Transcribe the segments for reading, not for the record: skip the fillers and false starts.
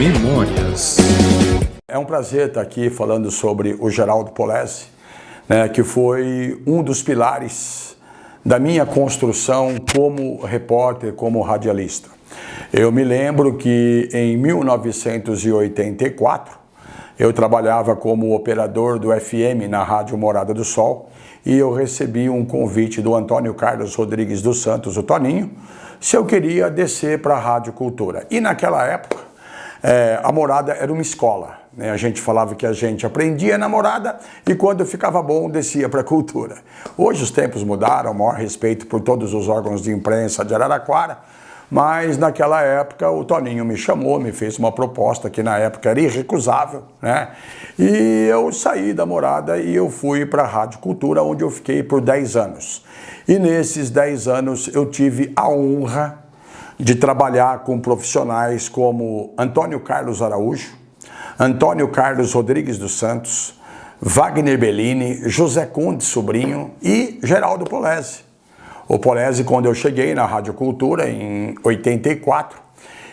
Memórias. É um prazer estar aqui falando sobre o Geraldo Polezi, né, que foi um dos pilares da minha construção como repórter, como radialista. Eu me lembro que em 1984, eu trabalhava como operador do FM na Rádio Morada do Sol e eu recebi um convite do Antônio Carlos Rodrigues dos Santos, o Toninho, se eu queria descer para a Rádio Cultura. E naquela época, a Morada era uma escola, né? A gente falava que a gente aprendia na Morada e quando ficava bom descia para a Cultura. Hoje os tempos mudaram, maior respeito por todos os órgãos de imprensa de Araraquara, mas naquela época o Toninho me chamou, me fez uma proposta que na época era irrecusável, né? E eu saí da Morada e eu fui para a Rádio Cultura, onde eu fiquei por 10 anos. E nesses 10 anos eu tive a honra de trabalhar com profissionais como Antônio Carlos Araújo, Antônio Carlos Rodrigues dos Santos, Wagner Bellini, José Conde Sobrinho e Geraldo Polezi. O Polezi, quando eu cheguei na Rádio Cultura, em 84,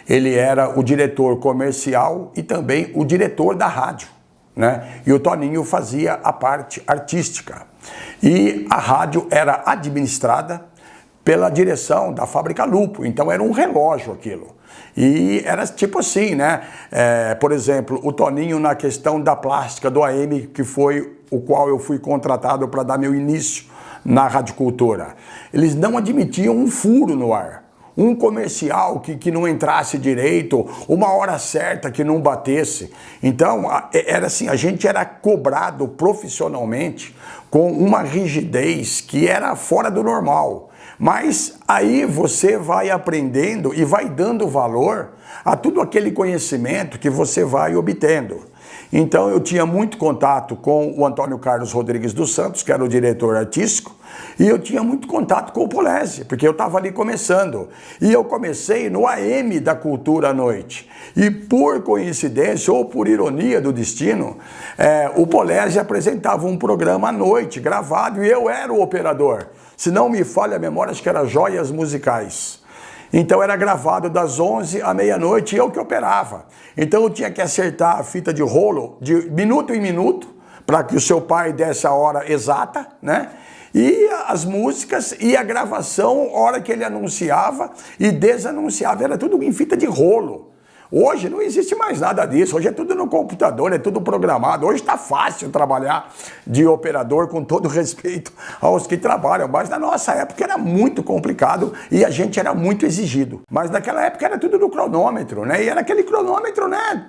ele era o diretor comercial e também o diretor da rádio, né? E o Toninho fazia a parte artística. E a rádio era administrada pela direção da Fábrica Lupo, então era um relógio aquilo. E era tipo assim, né? Por exemplo, o Toninho na questão da plástica do AM, que foi o qual eu fui contratado para dar meu início na Rádio Cultura. Eles não admitiam um furo no ar, um comercial que não entrasse direito, uma hora certa que não batesse. Então, era assim, a gente era cobrado profissionalmente com uma rigidez que era fora do normal. Mas aí você vai aprendendo e vai dando valor a tudo aquele conhecimento que você vai obtendo. Então eu tinha muito contato com o Antônio Carlos Rodrigues dos Santos, que era o diretor artístico, e eu tinha muito contato com o Polezi, porque eu estava ali começando. E eu comecei no AM da Cultura à noite. E por coincidência, ou por ironia do destino, o Polezi apresentava um programa à noite, gravado, e eu era o operador. Se não me falha a memória, acho que era Joias Musicais. Então era gravado das 11 à meia-noite e eu que operava. Então eu tinha que acertar a fita de rolo de minuto em minuto, para que o seu pai desse a hora exata, né? E as músicas e a gravação, hora que ele anunciava e desanunciava, era tudo em fita de rolo. Hoje não existe mais nada disso, hoje é tudo no computador, é tudo programado. Hoje está fácil trabalhar de operador, com todo respeito aos que trabalham, mas na nossa época era muito complicado e a gente era muito exigido. Mas naquela época era tudo no cronômetro, né? E era aquele cronômetro, né?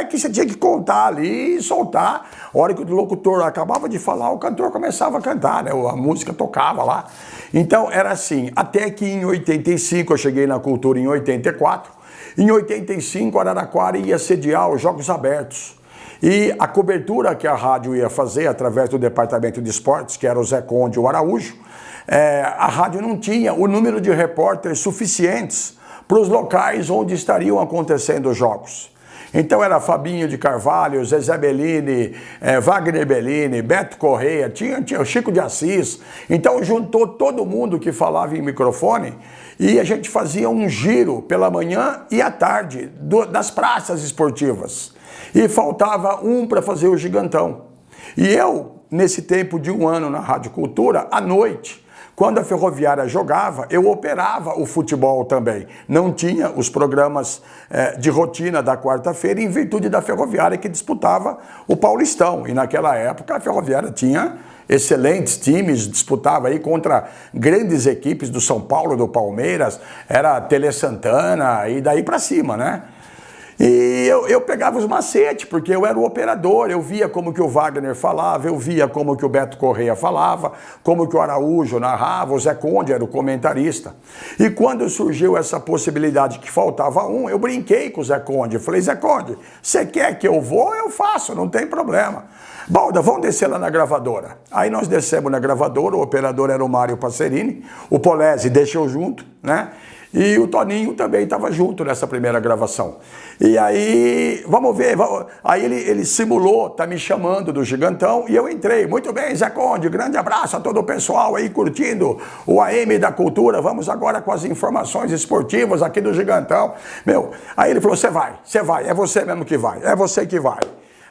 Que você tinha que contar ali e soltar. A hora que o locutor acabava de falar, o cantor começava a cantar, né? A música tocava lá. Então era assim, até que em 85, eu cheguei na Cultura em 84, em 85, Araraquara ia sediar os Jogos Abertos. E a cobertura que a rádio ia fazer através do departamento de esportes, que era o Zé Conde e o Araújo, a rádio não tinha o número de repórteres suficientes para os locais onde estariam acontecendo os jogos. Então era Fabinho de Carvalho, Zezé Bellini, Wagner Bellini, Beto Correia, tinha o Chico de Assis. Então juntou todo mundo que falava em microfone e a gente fazia um giro pela manhã e à tarde das praças esportivas. E faltava um para fazer o gigantão. E eu, nesse tempo de um ano na Rádio Cultura, à noite, quando a Ferroviária jogava, eu operava o futebol também. Não tinha os programas de rotina da quarta-feira em virtude da Ferroviária que disputava o Paulistão. E naquela época a Ferroviária tinha excelentes times, disputava aí contra grandes equipes do São Paulo, do Palmeiras, era Tele Santana e daí para cima, né? E eu pegava os macetes, porque eu era o operador, eu via como que o Wagner falava, eu via como que o Beto Correia falava, como que o Araújo narrava, o Zé Conde era o comentarista. E quando surgiu essa possibilidade que faltava um, eu brinquei com o Zé Conde, eu falei, Zé Conde, você quer que eu vou? Eu faço, não tem problema. Balda, vamos descer lá na gravadora. Aí nós descemos na gravadora, o operador era o Mário Passerini, o Polezi deixou junto, né? E o Toninho também estava junto nessa primeira gravação. E aí, vamos ver, aí ele simulou, tá me chamando do Gigantão, e eu entrei. Muito bem, Zé Conde, grande abraço a todo o pessoal aí curtindo o AM da Cultura. Vamos agora com as informações esportivas aqui do Gigantão. Meu, aí ele falou, você vai, é você mesmo que vai, é você que vai.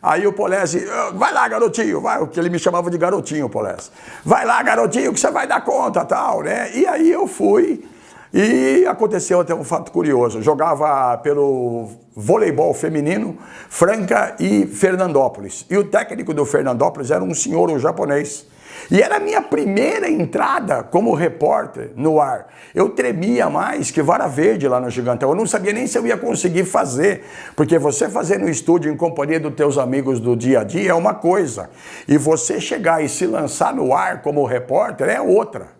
Aí o Polezi, vai lá, garotinho, vai, porque ele me chamava de garotinho, o Polezi. Vai lá, garotinho, que você vai dar conta, tal, né? E aí eu fui. E aconteceu até um fato curioso, eu jogava pelo voleibol feminino, Franca e Fernandópolis. E o técnico do Fernandópolis era um senhor, um japonês. E era a minha primeira entrada como repórter no ar. Eu tremia mais que vara verde lá no Gigantão. Eu não sabia nem se eu ia conseguir fazer. Porque você fazer no estúdio em companhia dos teus amigos do dia a dia é uma coisa. E você chegar e se lançar no ar como repórter é outra.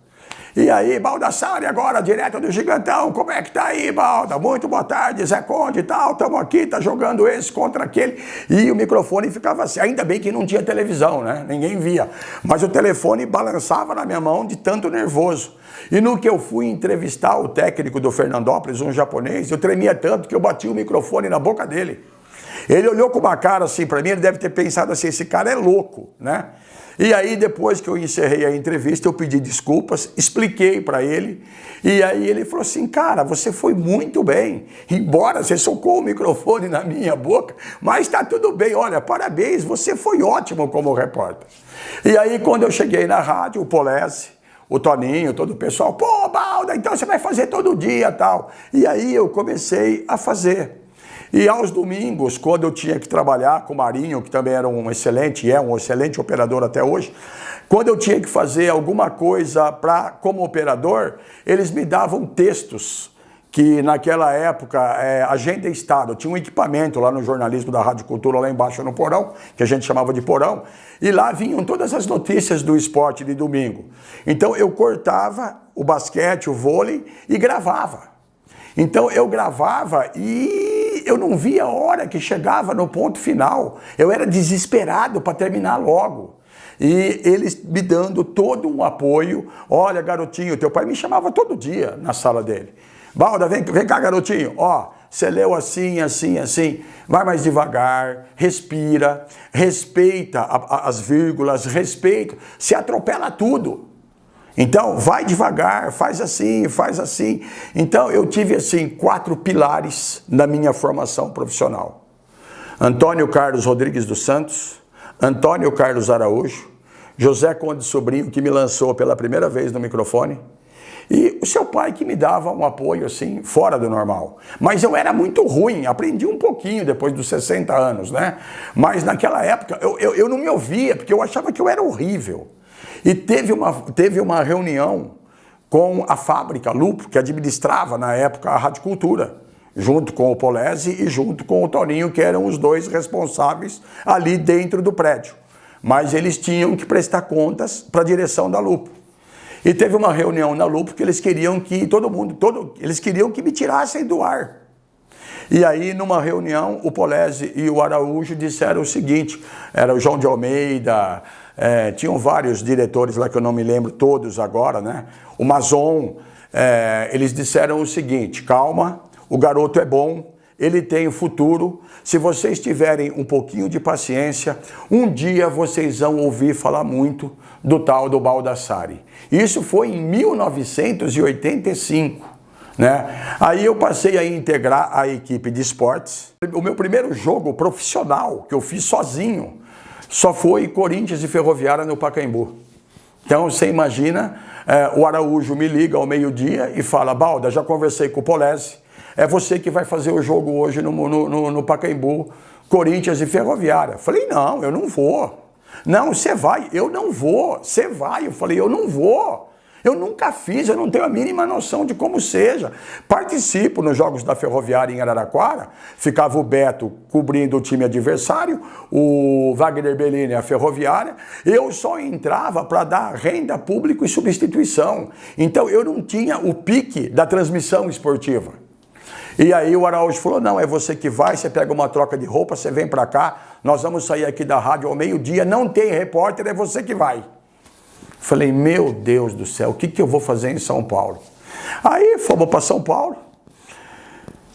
E aí, Baldassarri, agora, direto do Gigantão, como é que tá aí, Balda? Muito boa tarde, Zé Conde e tal, estamos aqui, tá jogando esse contra aquele. E o microfone ficava assim, ainda bem que não tinha televisão, né? Ninguém via. Mas o telefone balançava na minha mão de tanto nervoso. E no que eu fui entrevistar o técnico do Fernandópolis, um japonês, eu tremia tanto que eu bati o microfone na boca dele. Ele olhou com uma cara assim para mim, ele deve ter pensado assim, esse cara é louco, né? E aí, depois que eu encerrei a entrevista, eu pedi desculpas, expliquei para ele, e aí ele falou assim, cara, você foi muito bem, embora você socou o microfone na minha boca, mas tá tudo bem, olha, parabéns, você foi ótimo como repórter. E aí, quando eu cheguei na rádio, o Polezi, o Toninho, todo o pessoal, pô, Balda, então você vai fazer todo dia, tal. E aí eu comecei a fazer. E aos domingos, quando eu tinha que trabalhar com o Marinho, que também era um excelente operador até hoje, quando eu tinha que fazer alguma coisa como operador, eles me davam textos, que naquela época, Agenda Estado, tinha um equipamento lá no jornalismo da Rádio Cultura, lá embaixo no porão, que a gente chamava de porão, e lá vinham todas as notícias do esporte de domingo. Então eu cortava o basquete, o vôlei e gravava. Então eu gravava e eu não via a hora que chegava no ponto final. Eu era desesperado para terminar logo. E eles me dando todo um apoio. Olha, garotinho, teu pai me chamava todo dia na sala dele. Balda, vem cá, garotinho. Ó, você leu assim, assim, assim. Vai mais devagar, respira, respeita as vírgulas, respeita. Se atropela tudo. Então, vai devagar, faz assim, faz assim. Então, eu tive, assim, 4 pilares na minha formação profissional. Antônio Carlos Rodrigues dos Santos, Antônio Carlos Araújo, José Conde Sobrinho, que me lançou pela primeira vez no microfone, e o seu pai que me dava um apoio, assim, fora do normal. Mas eu era muito ruim, aprendi um pouquinho depois dos 60 anos, né? Mas naquela época, eu não me ouvia, porque eu achava que eu era horrível. E teve uma reunião com a fábrica Lupo, que administrava na época a Rádio Cultura, junto com o Polezi e junto com o Toninho, que eram os dois responsáveis ali dentro do prédio. Mas eles tinham que prestar contas para a direção da Lupo. E teve uma reunião na Lupo que eles queriam que eles queriam que me tirassem do ar. E aí, numa reunião, o Polezi e o Araújo disseram o seguinte, era o João de Almeida, tinham vários diretores lá que eu não me lembro todos agora, né? O Mazon, eles disseram o seguinte, calma, o garoto é bom, ele tem o futuro, se vocês tiverem um pouquinho de paciência, um dia vocês vão ouvir falar muito do tal do Baldassarri. Isso foi em 1985. Né? Aí eu passei a integrar a equipe de esportes. O meu primeiro jogo profissional, que eu fiz sozinho, só foi Corinthians e Ferroviária no Pacaembu. Então você imagina, o Araújo me liga ao meio-dia e fala, Balda, já conversei com o Polezi, é você que vai fazer o jogo hoje no Pacaembu, Corinthians e Ferroviária. Falei, não, eu não vou. Não, você vai. Eu não vou. Você vai. Eu falei, eu não vou. Eu nunca fiz, eu não tenho a mínima noção de como seja. Participo nos jogos da Ferroviária em Araraquara, ficava o Beto cobrindo o time adversário, o Wagner Bellini a Ferroviária, eu só entrava para dar renda público e substituição. Então eu não tinha o pique da transmissão esportiva. E aí o Araújo falou, não, é você que vai, você pega uma troca de roupa, você vem para cá, nós vamos sair aqui da rádio ao meio-dia, não tem repórter, é você que vai. Falei, meu Deus do céu, o que eu vou fazer em São Paulo? Aí fomos para São Paulo.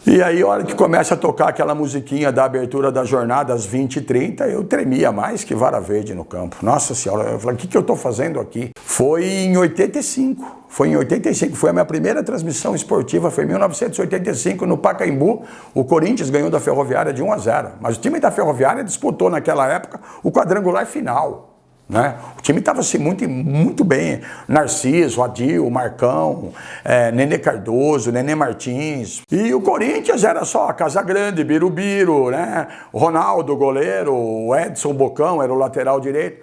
E aí, a hora que começa a tocar aquela musiquinha da abertura da jornada às 20h30, eu tremia mais que vara verde no campo. Nossa Senhora, eu falei, o que eu estou fazendo aqui? Foi em 85, foi a minha primeira transmissão esportiva, foi em 1985, no Pacaembu. O Corinthians ganhou da Ferroviária de 1-0, mas o time da Ferroviária disputou naquela época o quadrangular final. Né? O time estava assim, muito bem. Narciso, Adil, Marcão, Nenê Cardoso, Nenê Martins. E o Corinthians era só Casagrande, Birubiru, né? O Ronaldo, goleiro, o Edson Bocão era o lateral direito.